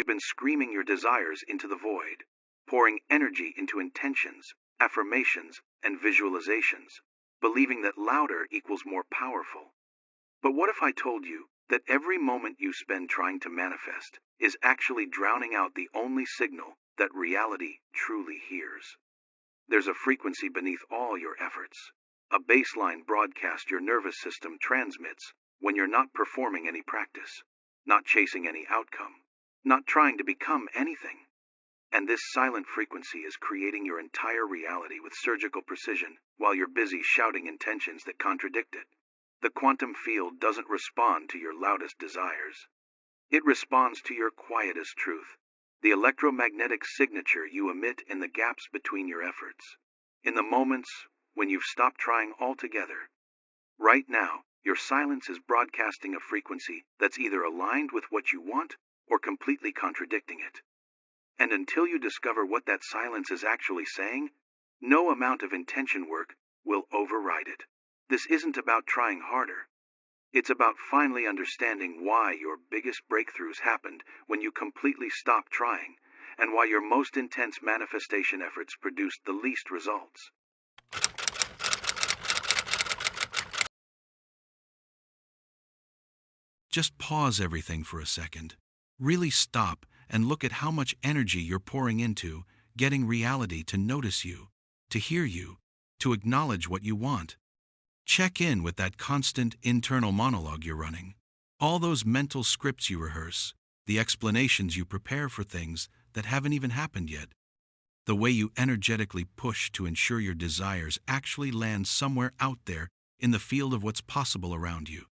You've been screaming your desires into the void, pouring energy into intentions, affirmations, and visualizations, believing that louder equals more powerful. But what if I told you that every moment you spend trying to manifest is actually drowning out the only signal that reality truly hears? There's a frequency beneath all your efforts, a baseline broadcast your nervous system transmits when you're not performing any practice, not chasing any outcome, not trying to become anything. And this silent frequency is creating your entire reality with surgical precision while you're busy shouting intentions that contradict it. The quantum field doesn't respond to your loudest desires. It responds to your quietest truth, the electromagnetic signature you emit in the gaps between your efforts, in the moments when you've stopped trying altogether. Right now, your silence is broadcasting a frequency that's either aligned with what you want or completely contradicting it. And until you discover what that silence is actually saying, no amount of intention work will override it. This isn't about trying harder. It's about finally understanding why your biggest breakthroughs happened when you completely stopped trying, and why your most intense manifestation efforts produced the least results. Just pause everything for a second. Really stop and look at how much energy you're pouring into getting reality to notice you, to hear you, to acknowledge what you want. Check in with that constant internal monologue you're running. All those mental scripts you rehearse, the explanations you prepare for things that haven't even happened yet. The way you energetically push to ensure your desires actually land somewhere out there in the field of what's possible around you.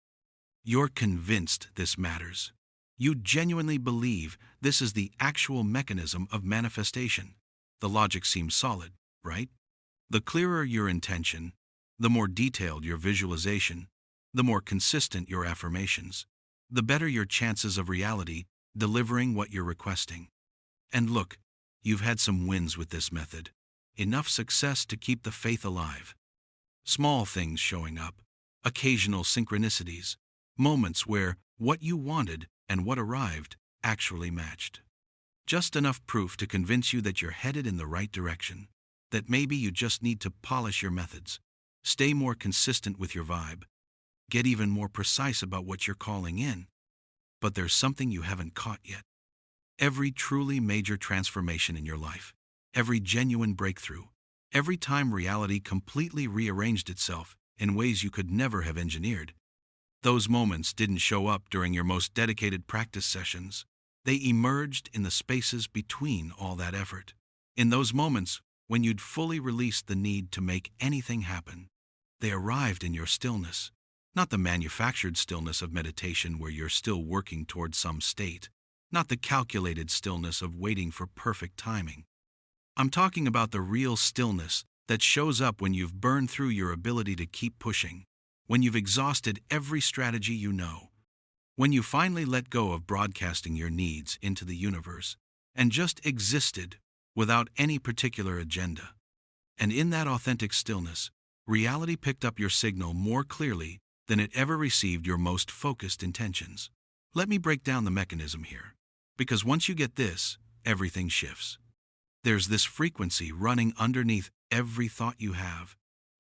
You're convinced this matters. You genuinely believe this is the actual mechanism of manifestation. The logic seems solid, right? The clearer your intention, the more detailed your visualization, the more consistent your affirmations, the better your chances of reality delivering what you're requesting. And look, you've had some wins with this method. Enough success to keep the faith alive. Small things showing up, occasional synchronicities, moments where what you wanted and what arrived actually matched. Just enough proof to convince you that you're headed in the right direction, that maybe you just need to polish your methods, stay more consistent with your vibe, get even more precise about what you're calling in. But there's something you haven't caught yet. Every truly major transformation in your life, every genuine breakthrough, every time reality completely rearranged itself in ways you could never have engineered, those moments didn't show up during your most dedicated practice sessions. They emerged in the spaces between all that effort. In those moments when you'd fully released the need to make anything happen, they arrived in your stillness, not the manufactured stillness of meditation where you're still working towards some state, not the calculated stillness of waiting for perfect timing. I'm talking about the real stillness that shows up when you've burned through your ability to keep pushing, when you've exhausted every strategy you know, when you finally let go of broadcasting your needs into the universe and just existed without any particular agenda. And in that authentic stillness, reality picked up your signal more clearly than it ever received your most focused intentions. Let me break down the mechanism here, because once you get this, everything shifts. There's this frequency running underneath every thought you have,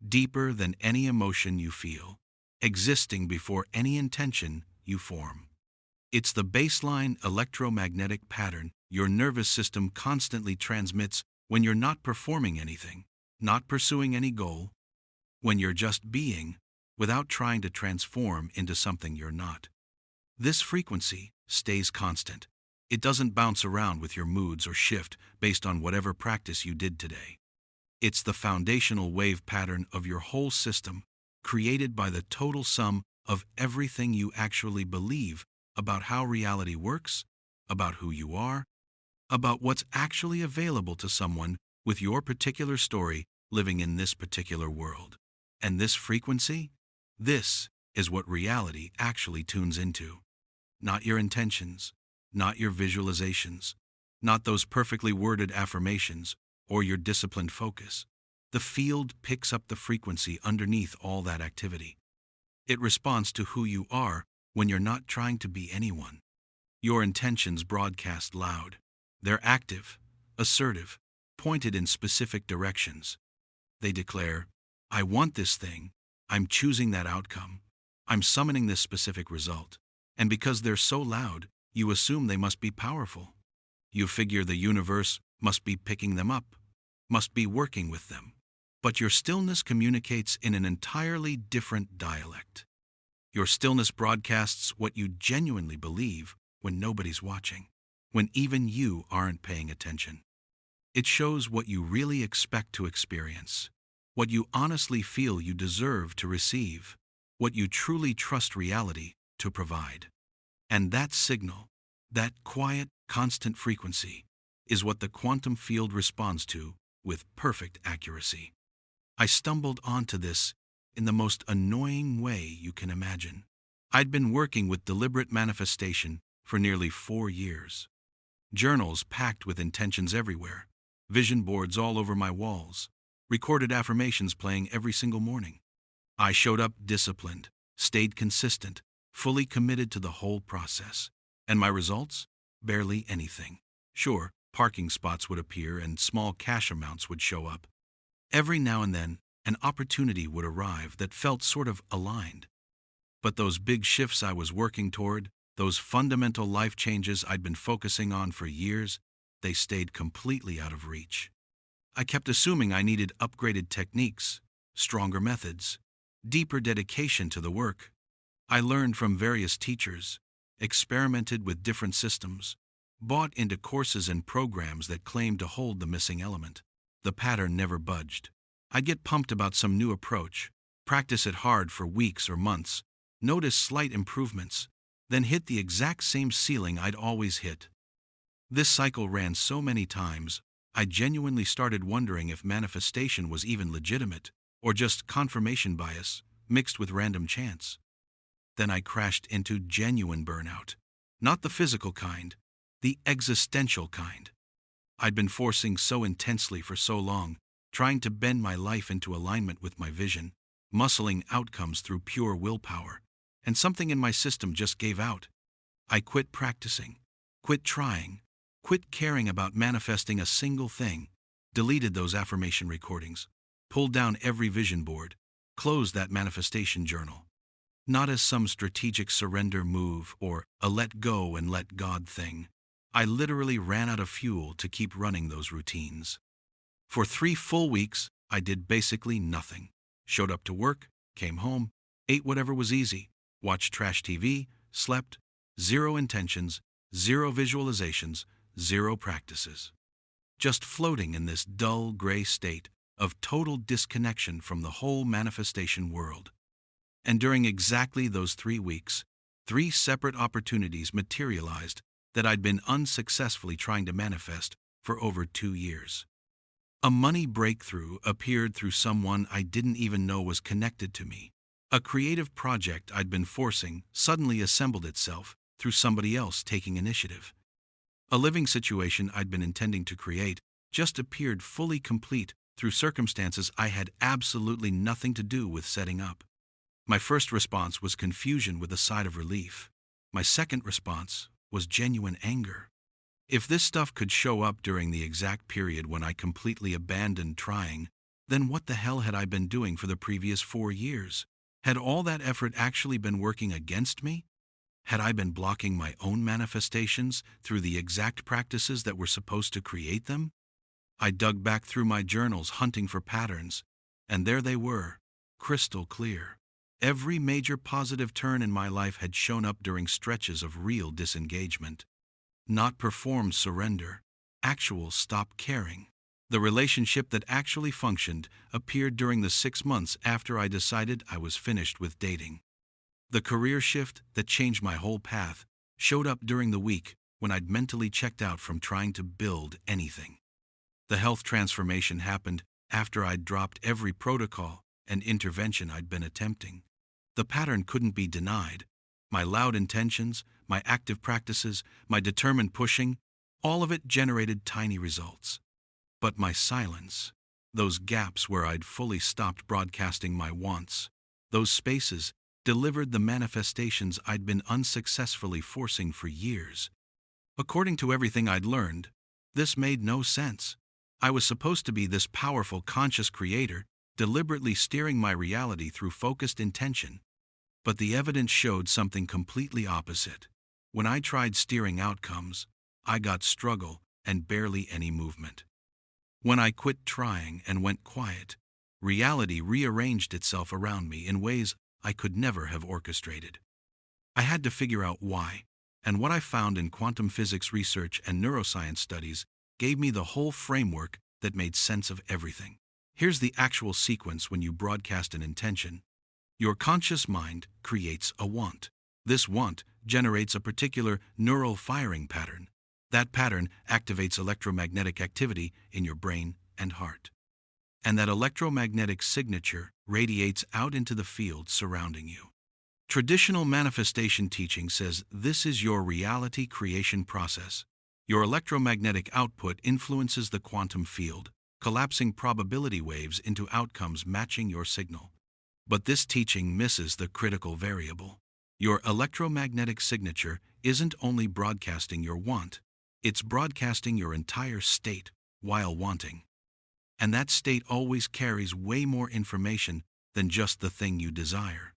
deeper than any emotion you feel, existing before any intention you form. It's the baseline electromagnetic pattern your nervous system constantly transmits when you're not performing anything, not pursuing any goal, when you're just being, without trying to transform into something you're not. This frequency stays constant. It doesn't bounce around with your moods or shift based on whatever practice you did today. It's the foundational wave pattern of your whole system, created by the total sum of everything you actually believe about how reality works, about who you are, about what's actually available to someone with your particular story living in this particular world. And this frequency? This is what reality actually tunes into. Not your intentions, not your visualizations, not those perfectly worded affirmations, or your disciplined focus. The field picks up the frequency underneath all that activity. It responds to who you are when you're not trying to be anyone. Your intentions broadcast loud. They're active, assertive, pointed in specific directions. They declare, I want this thing, I'm choosing that outcome, I'm summoning this specific result. And because they're so loud, you assume they must be powerful. You figure the universe must be picking them up, must be working with them. But your stillness communicates in an entirely different dialect. Your stillness broadcasts what you genuinely believe when nobody's watching, when even you aren't paying attention. It shows what you really expect to experience, what you honestly feel you deserve to receive, what you truly trust reality to provide. And that signal, that quiet, constant frequency, is what the quantum field responds to with perfect accuracy. I stumbled onto this in the most annoying way you can imagine. I'd been working with deliberate manifestation for nearly 4 years. Journals packed with intentions everywhere, vision boards all over my walls, recorded affirmations playing every single morning. I showed up disciplined, stayed consistent, fully committed to the whole process. And my results? Barely anything. Sure, parking spots would appear and small cash amounts would show up. Every now and then, an opportunity would arrive that felt sort of aligned. But those big shifts I was working toward, those fundamental life changes I'd been focusing on for years, they stayed completely out of reach. I kept assuming I needed upgraded techniques, stronger methods, deeper dedication to the work. I learned from various teachers, experimented with different systems, bought into courses and programs that claimed to hold the missing element. The pattern never budged. I'd get pumped about some new approach, practice it hard for weeks or months, notice slight improvements, then hit the exact same ceiling I'd always hit. This cycle ran so many times, I genuinely started wondering if manifestation was even legitimate, or just confirmation bias mixed with random chance. Then I crashed into genuine burnout. Not the physical kind, the existential kind. I'd been forcing so intensely for so long, trying to bend my life into alignment with my vision, muscling outcomes through pure willpower, and something in my system just gave out. I quit practicing, quit trying, quit caring about manifesting a single thing, deleted those affirmation recordings, pulled down every vision board, closed that manifestation journal. Not as some strategic surrender move or a let go and let God thing. I literally ran out of fuel to keep running those routines. For 3 full weeks, I did basically nothing. Showed up to work, came home, ate whatever was easy, watched trash TV, slept, 0 intentions, 0 visualizations, 0 practices. Just floating in this dull gray state of total disconnection from the whole manifestation world. And during exactly those 3 weeks, 3 separate opportunities materialized that I'd been unsuccessfully trying to manifest for over 2 years. A money breakthrough appeared through someone I didn't even know was connected to me. A creative project I'd been forcing suddenly assembled itself through somebody else taking initiative. A living situation I'd been intending to create just appeared fully complete through circumstances I had absolutely nothing to do with setting up. My first response was confusion with a side of relief. My second response was genuine anger. If this stuff could show up during the exact period when I completely abandoned trying, then what the hell had I been doing for the previous 4 years? Had all that effort actually been working against me? Had I been blocking my own manifestations through the exact practices that were supposed to create them? I dug back through my journals hunting for patterns, and there they were, crystal clear. Every major positive turn in my life had shown up during stretches of real disengagement. Not performed surrender, actual stop caring. The relationship that actually functioned appeared during the 6 months after I decided I was finished with dating. The career shift that changed my whole path showed up during the week when I'd mentally checked out from trying to build anything. The health transformation happened after I'd dropped every protocol and intervention I'd been attempting. The pattern couldn't be denied. My loud intentions, my active practices, my determined pushing, all of it generated tiny results. But my silence, those gaps where I'd fully stopped broadcasting my wants, those spaces delivered the manifestations I'd been unsuccessfully forcing for years. According to everything I'd learned, this made no sense. I was supposed to be this powerful conscious creator, deliberately steering my reality through focused intention. But the evidence showed something completely opposite. When I tried steering outcomes, I got struggle and barely any movement. When I quit trying and went quiet, reality rearranged itself around me in ways I could never have orchestrated. I had to figure out why, and what I found in quantum physics research and neuroscience studies gave me the whole framework that made sense of everything. Here's the actual sequence when you broadcast an intention. Your conscious mind creates a want. This want generates a particular neural firing pattern. That pattern activates electromagnetic activity in your brain and heart. And that electromagnetic signature radiates out into the field surrounding you. Traditional manifestation teaching says this is your reality creation process. Your electromagnetic output influences the quantum field, collapsing probability waves into outcomes matching your signal. But this teaching misses the critical variable. Your electromagnetic signature isn't only broadcasting your want, it's broadcasting your entire state while wanting. And that state always carries way more information than just the thing you desire.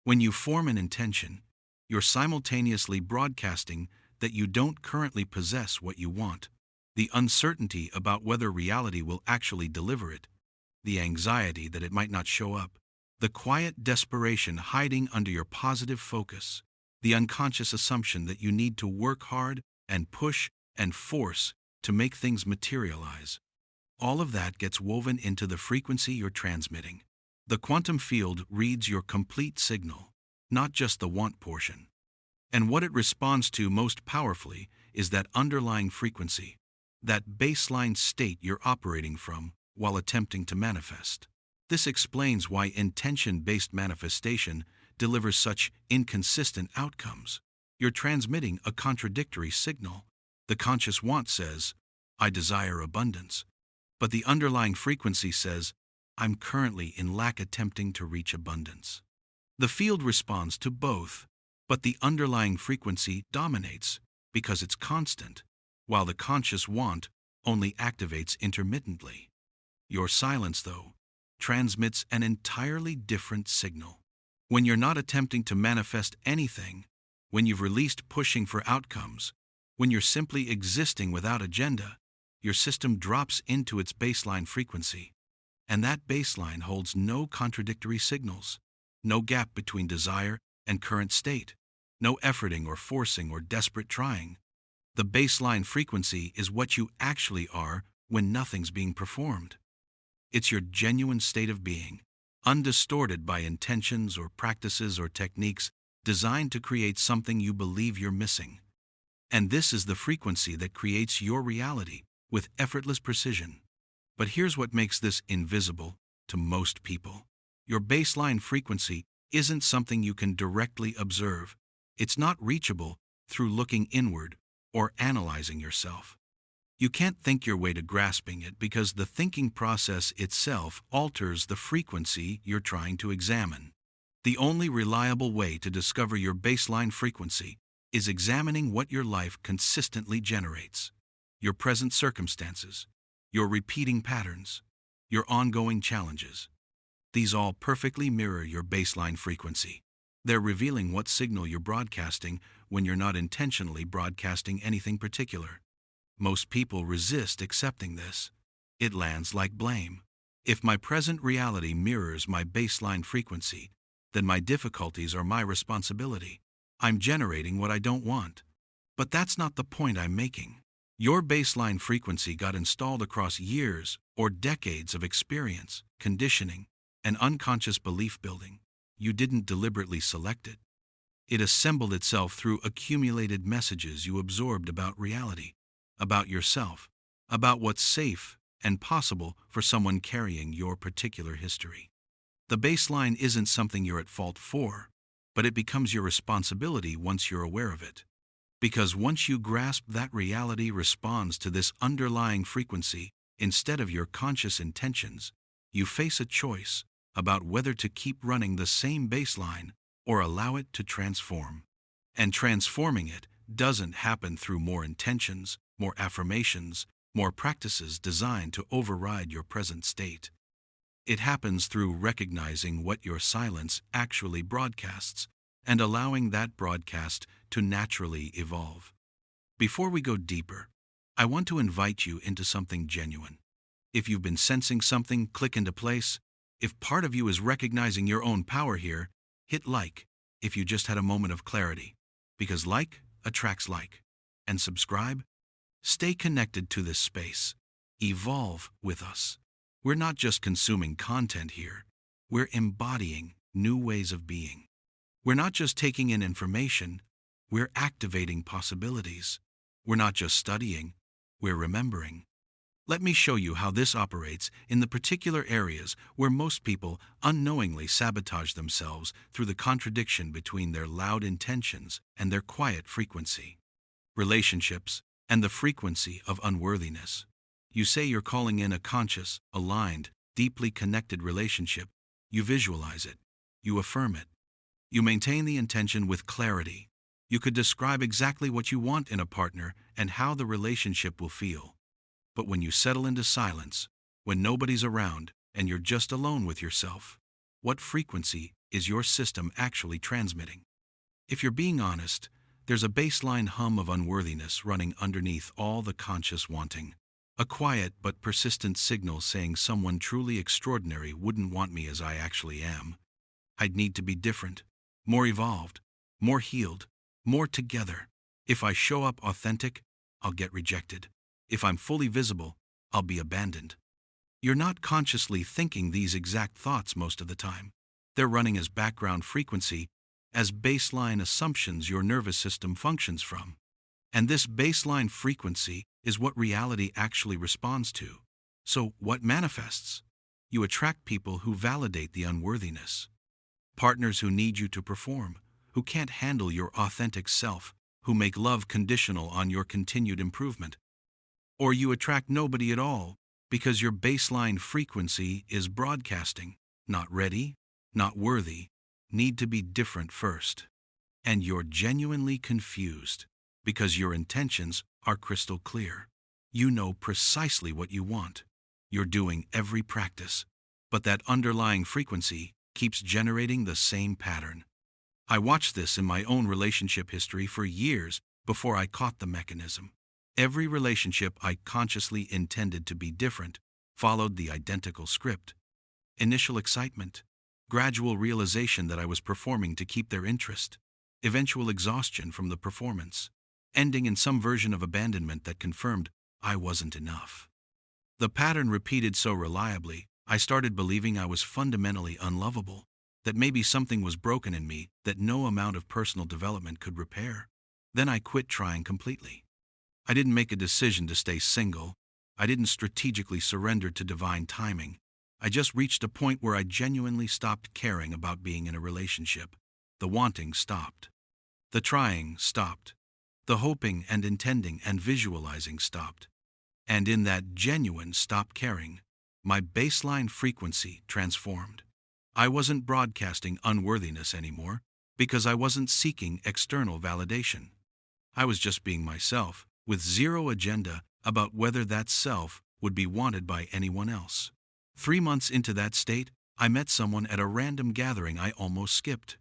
When you form an intention, you're simultaneously broadcasting that you don't currently possess what you want, the uncertainty about whether reality will actually deliver it, the anxiety that it might not show up, the quiet desperation hiding under your positive focus, the unconscious assumption that you need to work hard and push and force to make things materialize. All of that gets woven into the frequency you're transmitting. The quantum field reads your complete signal, not just the want portion. And what it responds to most powerfully is that underlying frequency, that baseline state you're operating from while attempting to manifest. This explains why intention-based manifestation delivers such inconsistent outcomes. You're transmitting a contradictory signal. The conscious want says, I desire abundance. But the underlying frequency says, I'm currently in lack attempting to reach abundance. The field responds to both, but the underlying frequency dominates because it's constant, while the conscious want only activates intermittently. Your silence, though, transmits an entirely different signal. When you're not attempting to manifest anything, when you've released pushing for outcomes, when you're simply existing without agenda, your system drops into its baseline frequency. And that baseline holds no contradictory signals, no gap between desire and current state, no efforting or forcing or desperate trying. The baseline frequency is what you actually are when nothing's being performed. It's your genuine state of being, undistorted by intentions or practices or techniques designed to create something you believe you're missing. And this is the frequency that creates your reality with effortless precision. But here's what makes this invisible to most people. Your baseline frequency isn't something you can directly observe. It's not reachable through looking inward or analyzing yourself. You can't think your way to grasping it because the thinking process itself alters the frequency you're trying to examine. The only reliable way to discover your baseline frequency is examining what your life consistently generates. Your present circumstances, your repeating patterns, your ongoing challenges. These all perfectly mirror your baseline frequency. They're revealing what signal you're broadcasting when you're not intentionally broadcasting anything particular. Most people resist accepting this. It lands like blame. If my present reality mirrors my baseline frequency, then my difficulties are my responsibility. I'm generating what I don't want. But that's not the point I'm making. Your baseline frequency got installed across years or decades of experience, conditioning, and unconscious belief building. You didn't deliberately select it. It assembled itself through accumulated messages you absorbed about reality, about yourself, about what's safe and possible for someone carrying your particular history. The baseline isn't something you're at fault for, but it becomes your responsibility once you're aware of it. Because once you grasp that reality responds to this underlying frequency instead of your conscious intentions, you face a choice about whether to keep running the same baseline or allow it to transform. And transforming it doesn't happen through more intentions, more affirmations, more practices designed to override your present state. It happens through recognizing what your silence actually broadcasts and allowing that broadcast to naturally evolve. Before we go deeper, I want to invite you into something genuine. If you've been sensing something click into place, if part of you is recognizing your own power here, hit like if you just had a moment of clarity, because like attracts like. And subscribe. Stay connected to this space. Evolve with us. We're not just consuming content here, we're embodying new ways of being. We're not just taking in information, we're activating possibilities. We're not just studying, we're remembering. Let me show you how this operates in the particular areas where most people unknowingly sabotage themselves through the contradiction between their loud intentions and their quiet frequency. Relationships and the frequency of unworthiness. You say you're calling in a conscious, aligned, deeply connected relationship. You visualize it. You affirm it. You maintain the intention with clarity. You could describe exactly what you want in a partner and how the relationship will feel. But when you settle into silence, when nobody's around and you're just alone with yourself, what frequency is your system actually transmitting? If you're being honest, there's a baseline hum of unworthiness running underneath all the conscious wanting. A quiet but persistent signal saying someone truly extraordinary wouldn't want me as I actually am. I'd need to be different, more evolved, more healed, more together. If I show up authentic, I'll get rejected. If I'm fully visible, I'll be abandoned. You're not consciously thinking these exact thoughts most of the time. They're running as background frequency, as baseline assumptions your nervous system functions from. And this baseline frequency is what reality actually responds to. So what manifests? You attract people who validate the unworthiness. Partners who need you to perform, who can't handle your authentic self, who make love conditional on your continued improvement. Or you attract nobody at all because your baseline frequency is broadcasting, not ready, not worthy, need to be different first. And you're genuinely confused because your intentions are crystal clear. You know precisely what you want. You're doing every practice, but that underlying frequency keeps generating the same pattern. I watched this in my own relationship history for years before I caught the mechanism. Every relationship I consciously intended to be different followed the identical script. Initial excitement, gradual realization that I was performing to keep their interest, eventual exhaustion from the performance, ending in some version of abandonment that confirmed I wasn't enough. The pattern repeated so reliably, I started believing I was fundamentally unlovable, that maybe something was broken in me that no amount of personal development could repair. Then I quit trying completely. I didn't make a decision to stay single. I didn't strategically surrender to divine timing. I just reached a point where I genuinely stopped caring about being in a relationship. The wanting stopped. The trying stopped. The hoping and intending and visualizing stopped. And in that genuine stop caring, my baseline frequency transformed. I wasn't broadcasting unworthiness anymore because I wasn't seeking external validation. I was just being myself, with zero agenda about whether that self would be wanted by anyone else. 3 months into that state, I met someone at a random gathering I almost skipped.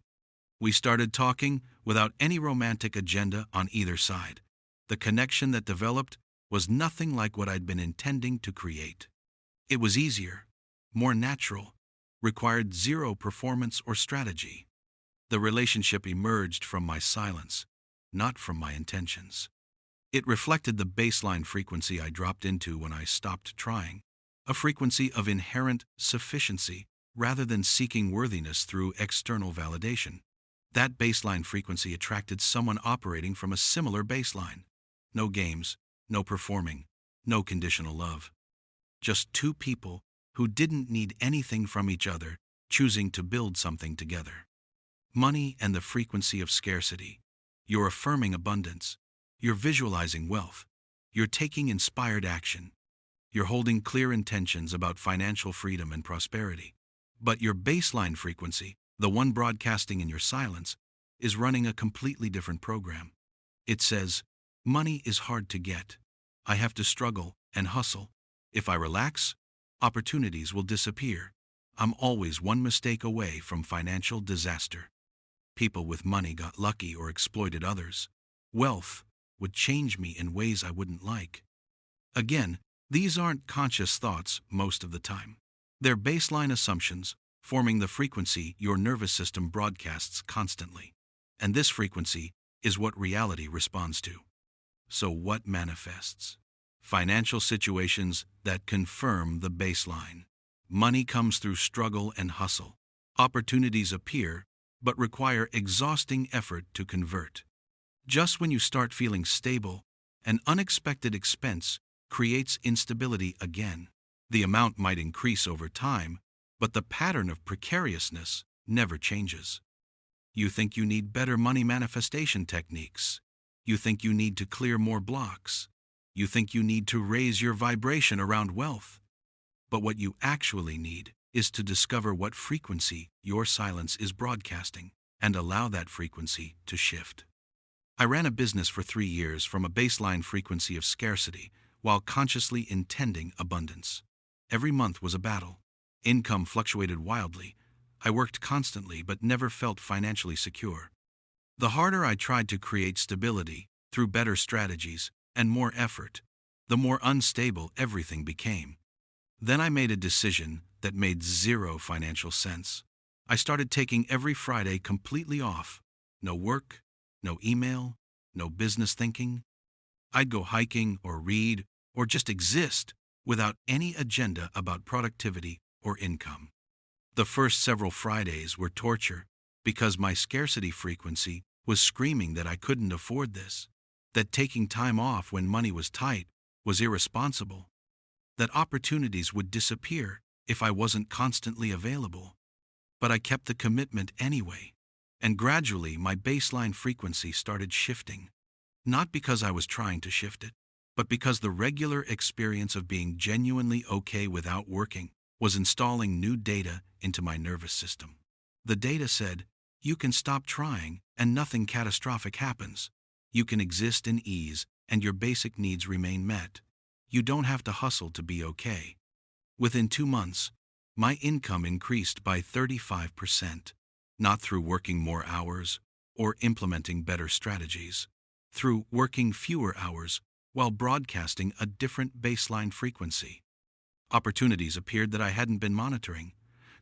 We started talking without any romantic agenda on either side. The connection that developed was nothing like what I'd been intending to create. It was easier, more natural, required zero performance or strategy. The relationship emerged from my silence, not from my intentions. It reflected the baseline frequency I dropped into when I stopped trying, a frequency of inherent sufficiency rather than seeking worthiness through external validation. That baseline frequency attracted someone operating from a similar baseline. No games, no performing, no conditional love. Just two people who didn't need anything from each other, choosing to build something together. Money and the frequency of scarcity. You're affirming abundance. You're visualizing wealth. You're taking inspired action. You're holding clear intentions about financial freedom and prosperity. But your baseline frequency, the one broadcasting in your silence, is running a completely different program. It says, money is hard to get. I have to struggle and hustle. If I relax, opportunities will disappear. I'm always one mistake away from financial disaster. People with money got lucky or exploited others. Wealth would change me in ways I wouldn't like. Again, these aren't conscious thoughts most of the time. They're baseline assumptions forming the frequency your nervous system broadcasts constantly. And this frequency is what reality responds to. So what manifests? Financial situations that confirm the baseline. Money comes through struggle and hustle. Opportunities appear, but require exhausting effort to convert. Just when you start feeling stable, an unexpected expense creates instability again. The amount might increase over time, but the pattern of precariousness never changes. You think you need better money manifestation techniques. You think you need to clear more blocks. You think you need to raise your vibration around wealth. But what you actually need is to discover what frequency your silence is broadcasting and allow that frequency to shift. I ran a business for 3 years from a baseline frequency of scarcity while consciously intending abundance. Every month was a battle. Income fluctuated wildly. I worked constantly but never felt financially secure. The harder I tried to create stability through better strategies and more effort, the more unstable everything became. Then I made a decision that made zero financial sense. I started taking every Friday completely off. No work, no email, no business thinking. I'd go hiking or read or just exist without any agenda about productivity or income. The first several Fridays were torture because my scarcity frequency was screaming that I couldn't afford this, that taking time off when money was tight was irresponsible, that opportunities would disappear if I wasn't constantly available. But I kept the commitment anyway, and gradually my baseline frequency started shifting. Not because I was trying to shift it, but because the regular experience of being genuinely okay without working was installing new data into my nervous system. The data said, you can stop trying and nothing catastrophic happens. You can exist in ease and your basic needs remain met. You don't have to hustle to be okay. Within 2 months, my income increased by 35%, not through working more hours or implementing better strategies, through working fewer hours while broadcasting a different baseline frequency. Opportunities appeared that I hadn't been monitoring.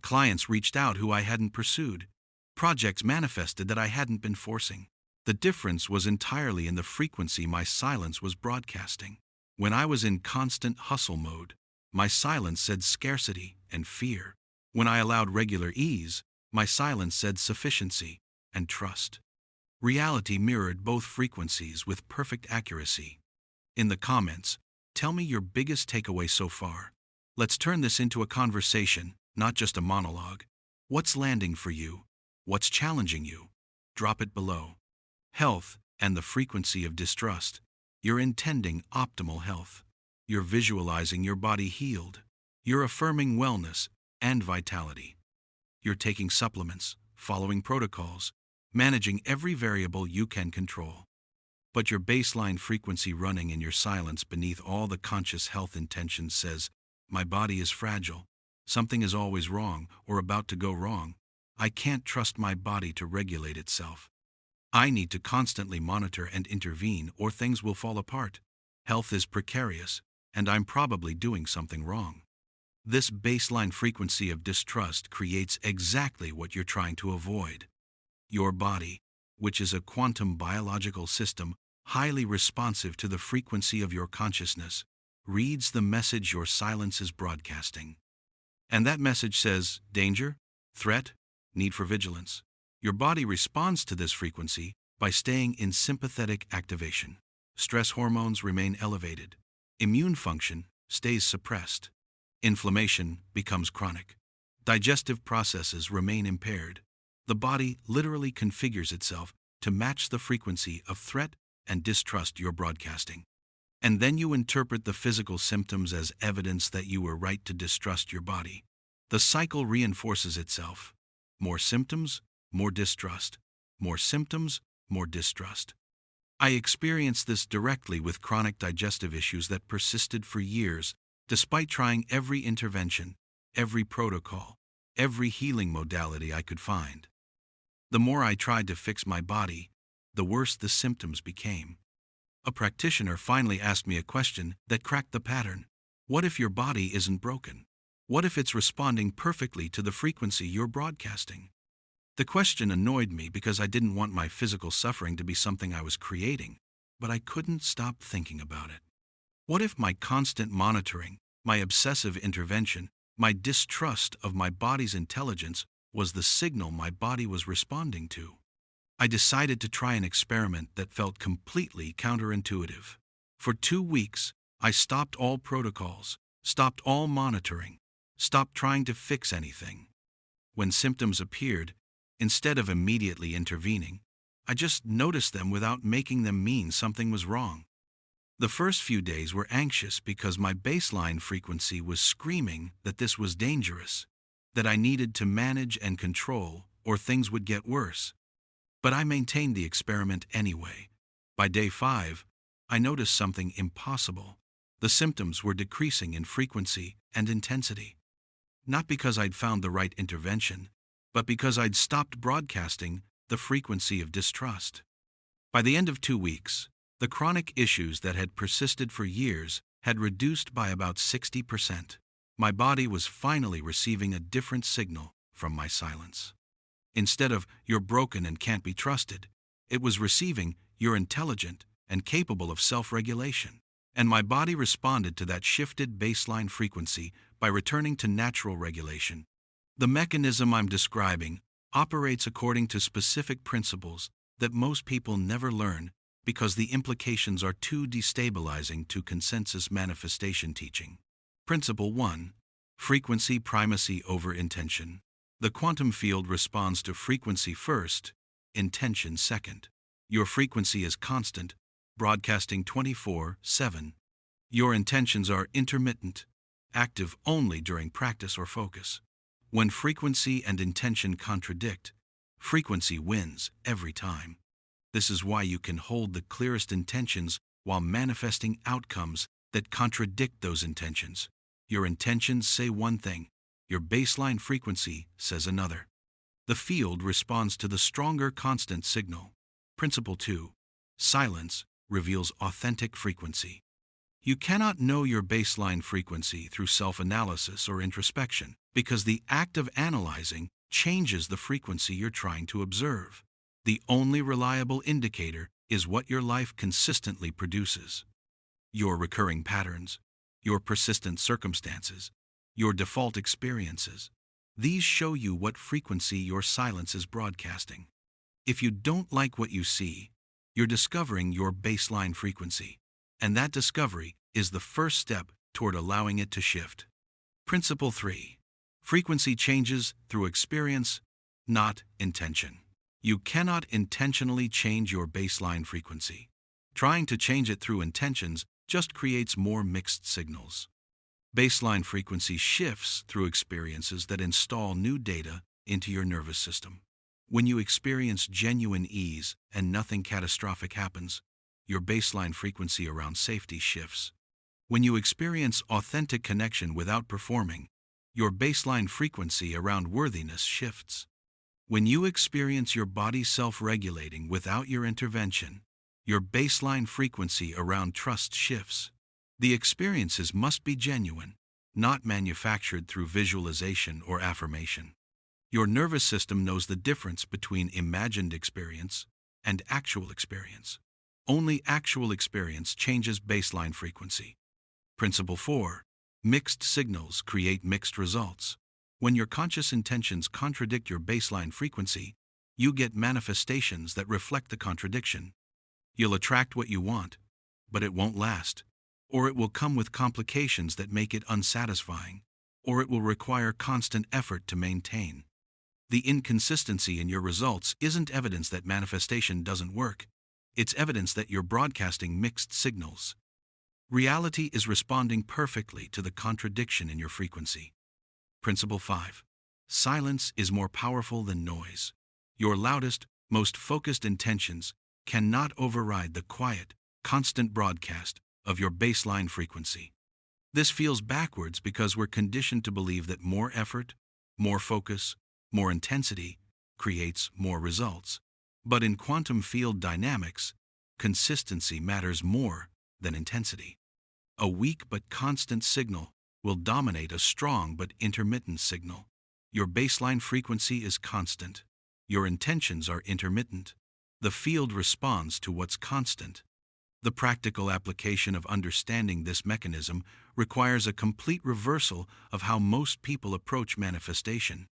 Clients reached out who I hadn't pursued. Projects manifested that I hadn't been forcing. The difference was entirely in the frequency my silence was broadcasting. When I was in constant hustle mode, my silence said scarcity and fear. When I allowed regular ease, my silence said sufficiency and trust. Reality mirrored both frequencies with perfect accuracy. In the comments, tell me your biggest takeaway so far. Let's turn this into a conversation, not just a monologue. What's landing for you? What's challenging you? Drop it below. Health and the frequency of distrust. You're intending optimal health. You're visualizing your body healed. You're affirming wellness and vitality. You're taking supplements, following protocols, managing every variable you can control. But your baseline frequency running in your silence beneath all the conscious health intentions says, my body is fragile. Something is always wrong or about to go wrong. I can't trust my body to regulate itself. I need to constantly monitor and intervene or things will fall apart. Health is precarious, and I'm probably doing something wrong. This baseline frequency of distrust creates exactly what you're trying to avoid. Your body, which is a quantum biological system highly responsive to the frequency of your consciousness, reads the message your silence is broadcasting. And that message says danger, threat, need for vigilance. Your body responds to this frequency by staying in sympathetic activation. Stress hormones remain elevated. Immune function stays suppressed. Inflammation becomes chronic. Digestive processes remain impaired. The body literally configures itself to match the frequency of threat and distrust you're broadcasting. And then you interpret the physical symptoms as evidence that you were right to distrust your body. The cycle reinforces itself. More symptoms, more distrust. More symptoms, more distrust. I experienced this directly with chronic digestive issues that persisted for years, despite trying every intervention, every protocol, every healing modality I could find. The more I tried to fix my body, the worse the symptoms became. A practitioner finally asked me a question that cracked the pattern. What if your body isn't broken? What if it's responding perfectly to the frequency you're broadcasting? The question annoyed me because I didn't want my physical suffering to be something I was creating, but I couldn't stop thinking about it. What if my constant monitoring, my obsessive intervention, my distrust of my body's intelligence was the signal my body was responding to? I decided to try an experiment that felt completely counterintuitive. For 2 weeks, I stopped all protocols, stopped all monitoring, stopped trying to fix anything. When symptoms appeared, instead of immediately intervening, I just noticed them without making them mean something was wrong. The first few days were anxious because my baseline frequency was screaming that this was dangerous, that I needed to manage and control, or things would get worse. But I maintained the experiment anyway. By day 5, I noticed something impossible. The symptoms were decreasing in frequency and intensity. Not because I'd found the right intervention, but because I'd stopped broadcasting the frequency of distrust. By the end of 2 weeks, the chronic issues that had persisted for years had reduced by about 60%. My body was finally receiving a different signal from my silence. Instead of, "You're broken and can't be trusted," it was receiving, "You're intelligent and capable of self-regulation." And my body responded to that shifted baseline frequency by returning to natural regulation. The mechanism I'm describing operates according to specific principles that most people never learn because the implications are too destabilizing to consensus manifestation teaching. Principle 1. Frequency primacy over intention. The quantum field responds to frequency first, intention second. Your frequency is constant, broadcasting 24/7. Your intentions are intermittent, active only during practice or focus. When frequency and intention contradict, frequency wins every time. This is why you can hold the clearest intentions while manifesting outcomes that contradict those intentions. Your intentions say one thing, your baseline frequency says another. The field responds to the stronger constant signal. Principle 2. Silence reveals authentic frequency. You cannot know your baseline frequency through self-analysis or introspection because the act of analyzing changes the frequency you're trying to observe. The only reliable indicator is what your life consistently produces. Your recurring patterns, your persistent circumstances, your default experiences. These show you what frequency your silence is broadcasting. If you don't like what you see, you're discovering your baseline frequency, and that discovery is the first step toward allowing it to shift. Principle 3. Frequency changes through experience, not intention. You cannot intentionally change your baseline frequency. Trying to change it through intentions just creates more mixed signals. Baseline frequency shifts through experiences that install new data into your nervous system. When you experience genuine ease and nothing catastrophic happens, your baseline frequency around safety shifts. When you experience authentic connection without performing, your baseline frequency around worthiness shifts. When you experience your body self-regulating without your intervention, your baseline frequency around trust shifts. The experiences must be genuine, not manufactured through visualization or affirmation. Your nervous system knows the difference between imagined experience and actual experience. Only actual experience changes baseline frequency. Principle 4. Mixed signals create mixed results. When your conscious intentions contradict your baseline frequency, you get manifestations that reflect the contradiction. You'll attract what you want, but it won't last. Or it will come with complications that make it unsatisfying. Or it will require constant effort to maintain. The inconsistency in your results isn't evidence that manifestation doesn't work. It's evidence that you're broadcasting mixed signals. Reality is responding perfectly to the contradiction in your frequency. Principle 5. Silence is more powerful than noise. Your loudest, most focused intentions cannot override the quiet, constant broadcast of your baseline frequency. This feels backwards because we're conditioned to believe that more effort, more focus, more intensity creates more results. But in quantum field dynamics, consistency matters more than intensity. A weak but constant signal will dominate a strong but intermittent signal. Your baseline frequency is constant. Your intentions are intermittent. The field responds to what's constant. The practical application of understanding this mechanism requires a complete reversal of how most people approach manifestation.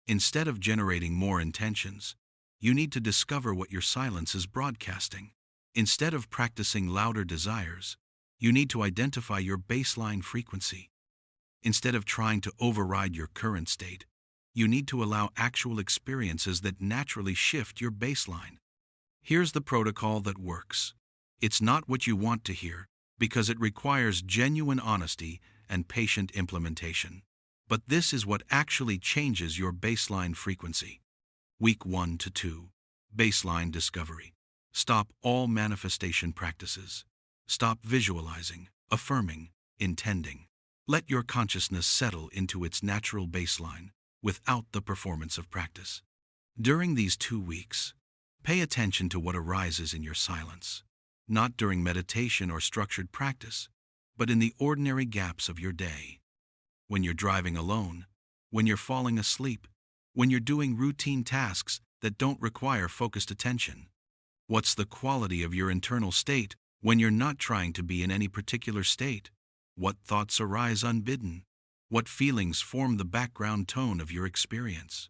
Instead of generating more intentions, you need to discover what your silence is broadcasting. Instead of practicing louder desires, you need to identify your baseline frequency. Instead of trying to override your current state, you need to allow actual experiences that naturally shift your baseline. Here's the protocol that works. It's not what you want to hear, because it requires genuine honesty and patient implementation. But this is what actually changes your baseline frequency. Week 1 to 2. Baseline discovery. Stop all manifestation practices. Stop visualizing, affirming, intending. Let your consciousness settle into its natural baseline without the performance of practice. During these 2 weeks, pay attention to what arises in your silence, not during meditation or structured practice, but in the ordinary gaps of your day. When you're driving alone, when you're falling asleep, when you're doing routine tasks that don't require focused attention. What's the quality of your internal state when you're not trying to be in any particular state? What thoughts arise unbidden? What feelings form the background tone of your experience?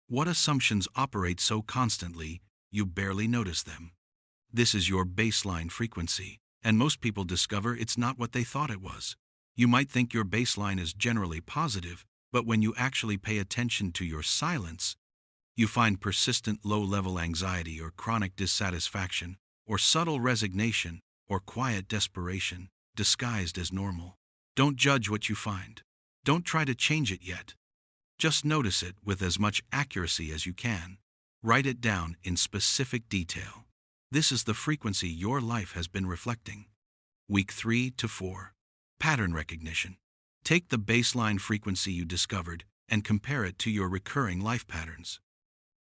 What assumptions operate so constantly you barely notice them? This is your baseline frequency, and most people discover it's not what they thought it was. You might think your baseline is generally positive, but when you actually pay attention to your silence, you find persistent low-level anxiety or chronic dissatisfaction, or subtle resignation or quiet desperation disguised as normal. Don't judge what you find. Don't try to change it yet. Just notice it with as much accuracy as you can. Write it down in specific detail. This is the frequency your life has been reflecting. Week 3 to 4. Pattern recognition. Take the baseline frequency you discovered and compare it to your recurring life patterns.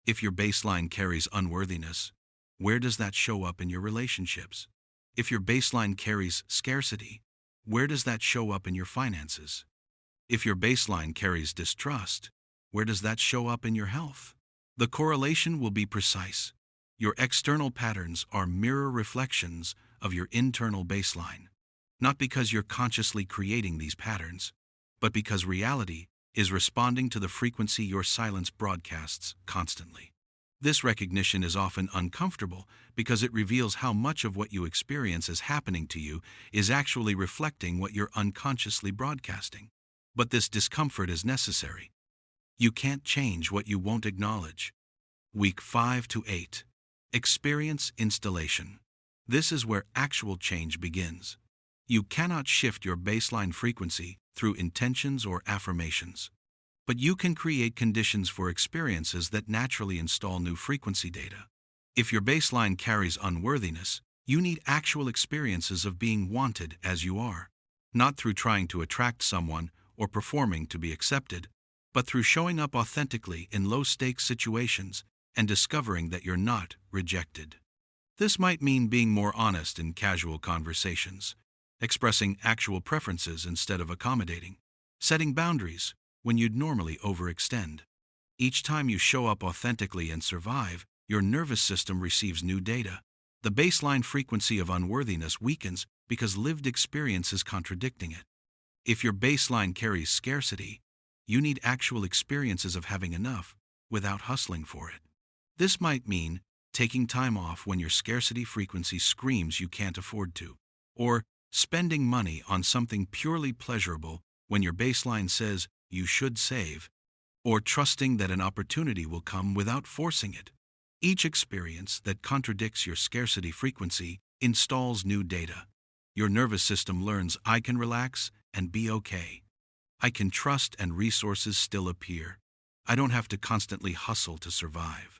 If your baseline carries unworthiness, where does that show up in your relationships? If your baseline carries scarcity, where does that show up in your finances? If your baseline carries distrust, where does that show up in your health? The correlation will be precise. Your external patterns are mirror reflections of your internal baseline. Not because you're consciously creating these patterns, but because reality is responding to the frequency your silence broadcasts constantly. This recognition is often uncomfortable because it reveals how much of what you experience as happening to you is actually reflecting what you're unconsciously broadcasting. But this discomfort is necessary. You can't change what you won't acknowledge. Week 5 to 8. Experience installation. This is where actual change begins. You cannot shift your baseline frequency through intentions or affirmations. But you can create conditions for experiences that naturally install new frequency data. If your baseline carries unworthiness, you need actual experiences of being wanted as you are, not through trying to attract someone or performing to be accepted, but through showing up authentically in low-stakes situations and discovering that you're not rejected. This might mean being more honest in casual conversations, expressing actual preferences instead of accommodating, setting boundaries when you'd normally overextend. Each time you show up authentically and survive, your nervous system receives new data. The baseline frequency of unworthiness weakens because lived experience is contradicting it. If your baseline carries scarcity, you need actual experiences of having enough without hustling for it. This might mean taking time off when your scarcity frequency screams you can't afford to, or spending money on something purely pleasurable when your baseline says you should save, or trusting that an opportunity will come without forcing it. Each experience that contradicts your scarcity frequency installs new data. Your nervous system learns I can relax and be okay. I can trust and resources still appear. I don't have to constantly hustle to survive.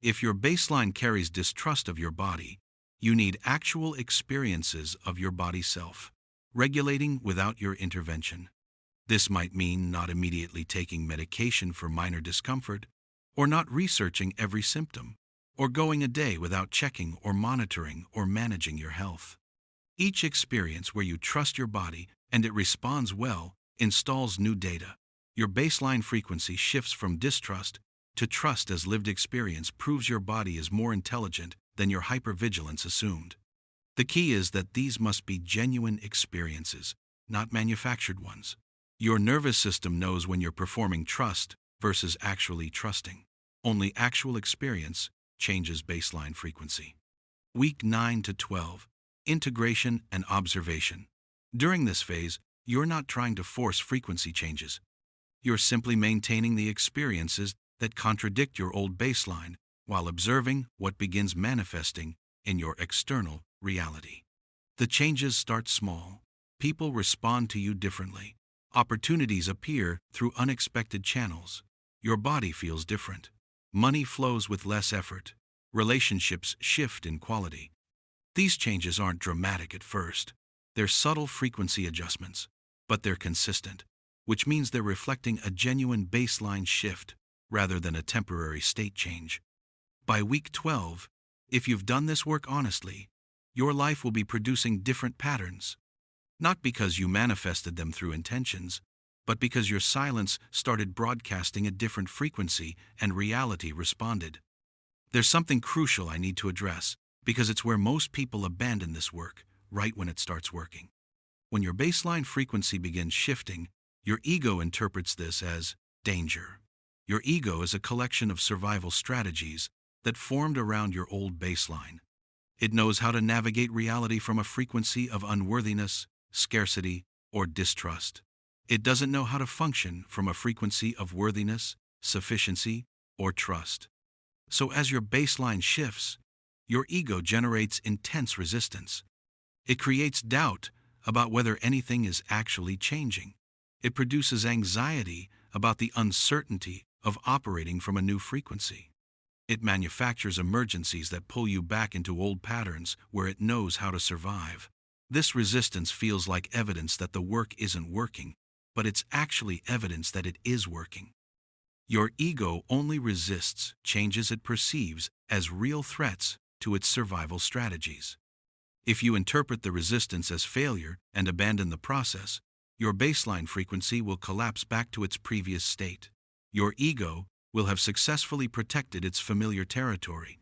If your baseline carries distrust of your body, you need actual experiences of your body self, regulating without your intervention. This might mean not immediately taking medication for minor discomfort, or not researching every symptom, or going a day without checking or monitoring or managing your health. Each experience where you trust your body and it responds well installs new data. Your baseline frequency shifts from distrust to trust as lived experience proves your body is more intelligent than your hypervigilance assumed. The key is that these must be genuine experiences, not manufactured ones. Your nervous system knows when you're performing trust versus actually trusting. Only actual experience changes baseline frequency. Week 9 to 12. Integration and observation. During this phase, you're not trying to force frequency changes. You're simply maintaining the experiences that contradict your old baseline while observing what begins manifesting in your external reality. The changes start small. People respond to you differently. Opportunities appear through unexpected channels. Your body feels different. Money flows with less effort. Relationships shift in quality. These changes aren't dramatic at first. They're subtle frequency adjustments, but they're consistent, which means they're reflecting a genuine baseline shift rather than a temporary state change. By week 12, if you've done this work honestly, your life will be producing different patterns. Not because you manifested them through intentions, but because your silence started broadcasting a different frequency and reality responded. There's something crucial I need to address, because it's where most people abandon this work, right when it starts working. When your baseline frequency begins shifting, your ego interprets this as danger. Your ego is a collection of survival strategies that formed around your old baseline. It knows how to navigate reality from a frequency of unworthiness, scarcity, or distrust. It doesn't know how to function from a frequency of worthiness, sufficiency, or trust. So as your baseline shifts, your ego generates intense resistance. It creates doubt about whether anything is actually changing. It produces anxiety about the uncertainty of operating from a new frequency. It manufactures emergencies that pull you back into old patterns where it knows how to survive. This resistance feels like evidence that the work isn't working, but it's actually evidence that it is working. Your ego only resists changes it perceives as real threats to its survival strategies. If you interpret the resistance as failure and abandon the process, your baseline frequency will collapse back to its previous state. Your ego will have successfully protected its familiar territory.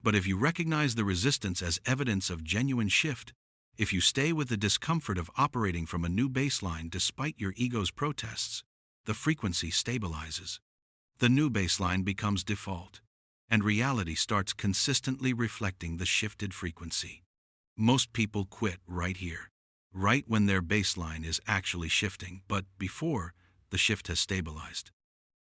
But if you recognize the resistance as evidence of genuine shift, if you stay with the discomfort of operating from a new baseline despite your ego's protests, the frequency stabilizes. The new baseline becomes default, and reality starts consistently reflecting the shifted frequency. Most people quit right here, right when their baseline is actually shifting, but before the shift has stabilized.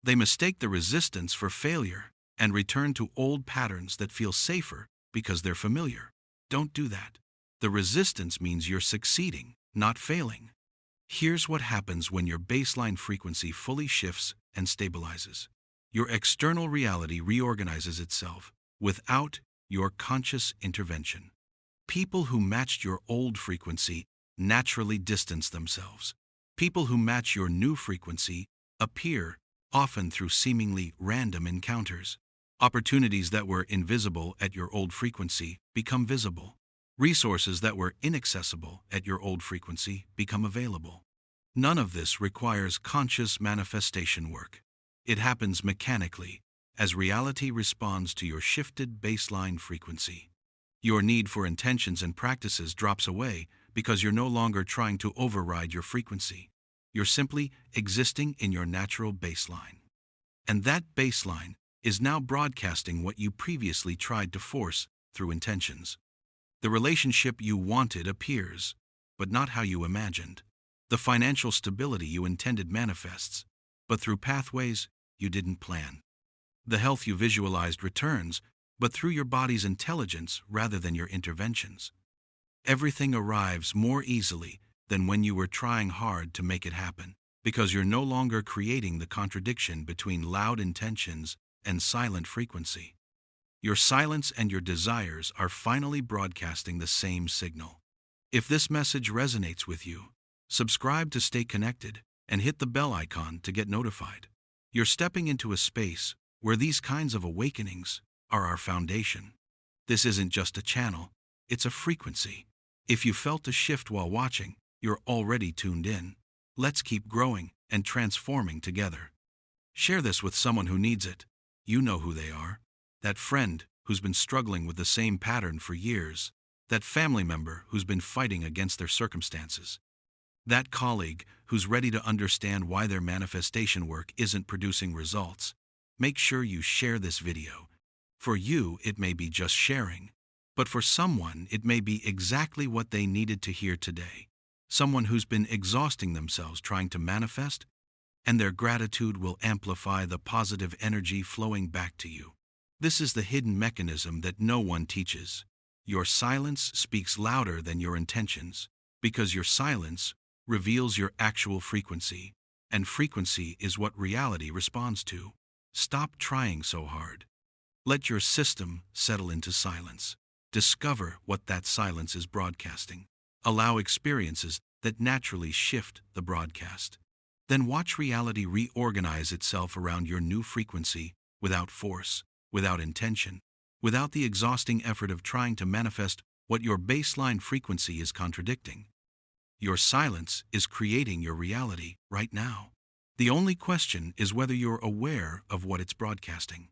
They mistake the resistance for failure and return to old patterns that feel safer because they're familiar. Don't do that. The resistance means you're succeeding, not failing. Here's what happens when your baseline frequency fully shifts and stabilizes. Your external reality reorganizes itself without your conscious intervention. People who matched your old frequency naturally distance themselves. People who match your new frequency appear, often through seemingly random encounters. Opportunities that were invisible at your old frequency become visible. Resources that were inaccessible at your old frequency become available. None of this requires conscious manifestation work. It happens mechanically, as reality responds to your shifted baseline frequency. Your need for intentions and practices drops away because you're no longer trying to override your frequency. You're simply existing in your natural baseline. And that baseline is now broadcasting what you previously tried to force through intentions. The relationship you wanted appears, but not how you imagined. The financial stability you intended manifests, but through pathways you didn't plan. The health you visualized returns, but through your body's intelligence rather than your interventions. Everything arrives more easily than when you were trying hard to make it happen, because you're no longer creating the contradiction between loud intentions and silent frequency. Your silence and your desires are finally broadcasting the same signal. If this message resonates with you, subscribe to stay connected and hit the bell icon to get notified. You're stepping into a space where these kinds of awakenings are our foundation. This isn't just a channel, it's a frequency. If you felt a shift while watching, you're already tuned in. Let's keep growing and transforming together. Share this with someone who needs it. You know who they are. That friend who's been struggling with the same pattern for years. That family member who's been fighting against their circumstances. That colleague who's ready to understand why their manifestation work isn't producing results. Make sure you share this video. For you, it may be just sharing, but for someone, it may be exactly what they needed to hear today. Someone who's been exhausting themselves trying to manifest, and their gratitude will amplify the positive energy flowing back to you. This is the hidden mechanism that no one teaches. Your silence speaks louder than your intentions, because your silence reveals your actual frequency, and frequency is what reality responds to. Stop trying so hard. Let your system settle into silence. Discover what that silence is broadcasting. Allow experiences that naturally shift the broadcast. Then watch reality reorganize itself around your new frequency without force, without intention, without the exhausting effort of trying to manifest what your baseline frequency is contradicting. Your silence is creating your reality right now. The only question is whether you're aware of what it's broadcasting.